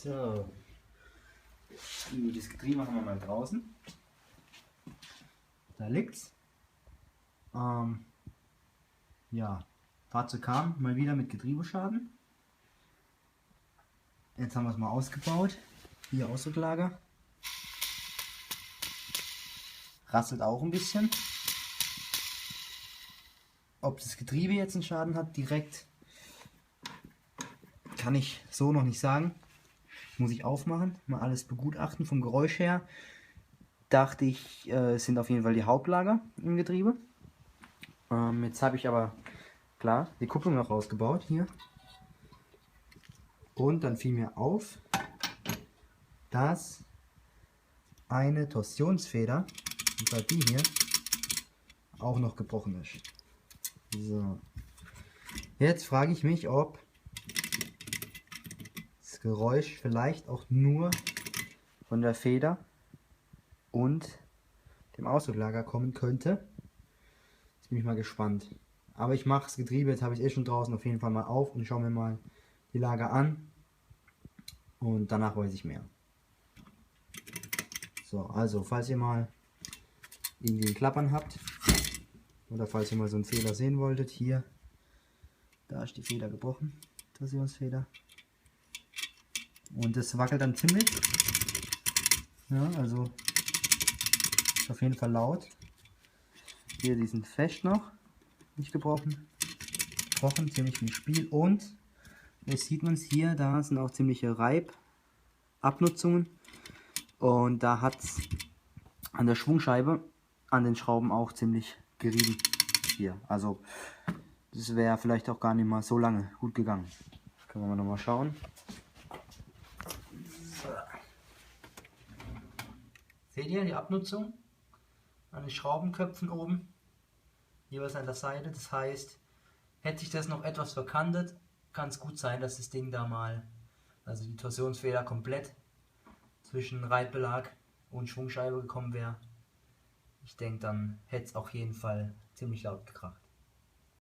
So, das Getriebe machen wir mal draußen. Da liegt's. Ja, Fahrzeug kam mal wieder mit Getriebeschaden. Jetzt haben wir es mal ausgebaut. Hier Ausdrucklager. Rasselt auch ein bisschen. Ob das Getriebe jetzt einen Schaden hat direkt, kann ich so noch nicht sagen. Muss ich aufmachen, mal alles begutachten. Vom Geräusch her dachte ich, es sind auf jeden Fall die Hauptlager im Getriebe. Jetzt habe ich aber klar die Kupplung noch rausgebaut hier. Und dann fiel mir auf, dass eine Torsionsfeder, und zwar die hier, auch noch gebrochen ist. So. Jetzt frage ich mich, ob das Geräusch vielleicht auch nur von der Feder und dem Ausdrucklager kommen könnte. Jetzt bin ich mal gespannt. Aber ich mache das Getriebe, jetzt habe ich es schon draußen, auf jeden Fall mal auf und schaue mir mal die Lager an. Und danach weiß ich mehr. So, also falls ihr mal irgendwie ein Klappern habt oder falls ihr mal so einen Fehler sehen wolltet, hier, da ist die Feder gebrochen, Torsionsfeder. Und das wackelt dann ziemlich. Ja, also ist auf jeden Fall laut. Hier diesen fest noch, nicht gebrochen. Gebrochen, ziemlich viel Spiel. Und jetzt sieht man es hier, da sind auch ziemliche Reibabnutzungen. Und da hat es an der Schwungscheibe, an den Schrauben auch ziemlich gerieben. Hier, also das wäre vielleicht auch gar nicht mal so lange gut gegangen. Können wir mal nochmal schauen. So. Seht ihr die Abnutzung an den Schraubenköpfen oben, jeweils an der Seite? Das heißt, hätte sich das noch etwas verkantet, kann es gut sein, dass das Ding da mal, also die Torsionsfeder komplett zwischen Reibbelag und Schwungscheibe gekommen wäre. Ich denke, dann hätte es auf jeden Fall ziemlich laut gekracht.